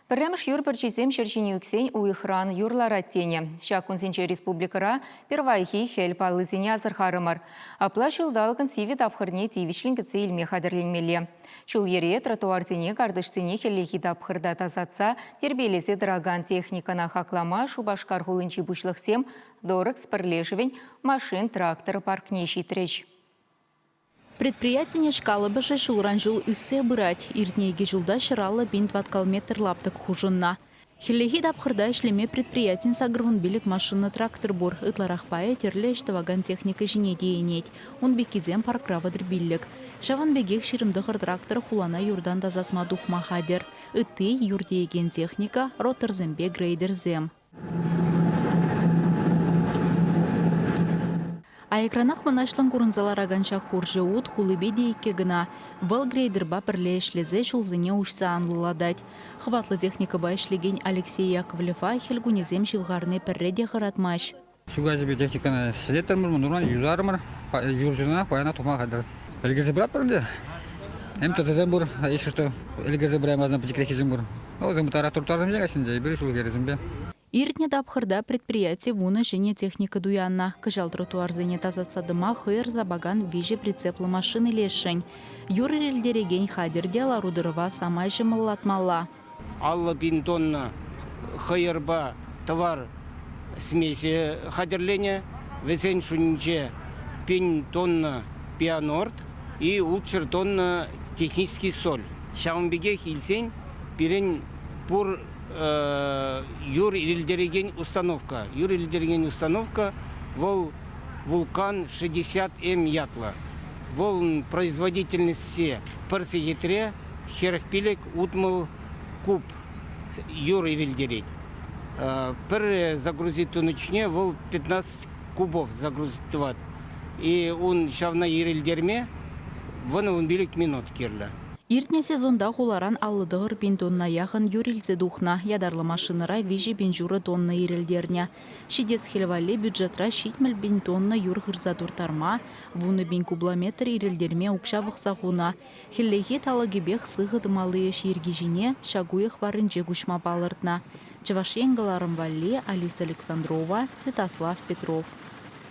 Пірремш юр бірчізем шерчіне үксен уйхран юрлар аттене. Шакунсенче республикара первайхи хел палызине азырхарымар. Апла шулдалығын сивит апхырне тивишлін кітсе илме қадырленмелі. Шул ере тротуарзине кардышсыне хеллехи тапхырда тазатса, тербелесе драган техникана хаклама шубашкар хулынчи бушлықсем дорық спірлешівен машин трактор паркне шитреч. Предприятие шкалы башы шулран жыл үссе бұрать. Иртнеге жылда шыралы бин 20 километр лаптық хужынна. Хеллехи дапхырда ишлеме предприятие сагрвын билік машина трактор бұр. Ытларақпая терлі іштаваган техника жіне дейінет. Он бекезем паркравадыр биллік. Шаван бегек ширымдығыр трактор хулана юрдан дазатма духма хадер. Ыты юрдеген техника роторзембе грейдерзем. А экранах манашлан курынзалар аганша хуржы ут хулыбе дейке гына. Вал грейдерба пірле ішлезе шулзыне ушса анлыладать. Хватлы техника ба ішлеген Алексей Яковлева хелгунезем шивгарны пірреде ғыратмаш. Шугазебе техниканы селеттермір, мұныран юзармыр, юржына паяна тума қадыр. Элгезе брат бірінде. Эмтазазем бұр, еші что элгезе бірамаздан пәтекрехезем бұр. Олзым бұтара тұртарзым жегасында, бірі шул керезімбе. Иртне дапхырда предприятие вуны жене техника дуянна. Кажал тротуарзыне тазатсадыма хыйр забаган виже прицеплы машины лешень. Юры рельдереген хадерде ларудырова самай жымыллатмалла. Алла бин тонна хыйрба товар смеси хадерлене, весен шунче пин тонна пианорд и улчыр тонна технический соль. Шаумбеге хилсен пирен пур юр илдереген установка. Юр илдереген установка вол вулкан 60М ятла. Вол производительности парсигетре херхпилек утмал куб юр илдерет. Пер загрузит тунучне вол 15 кубов загрузит. И он шавна ирилдерме вон он билик минут кирла. Иртне сезонда хуларан аллыдығыр бин тонна яғын юрилзе духна, ядарлы машинара вижи бин журы тонна ирилдерне. Шидес хелвале бюджетра шитмел бин тонна юр хырза туртарма, вуны бин кубламетр ирилдерме укшавық сағуна. Хеллеге талагебех сығыдымалые ширгижине шагуях варынже гушма балыртна. Чавашенгаларым Валли, Алиса Александрова, Святослав Петров.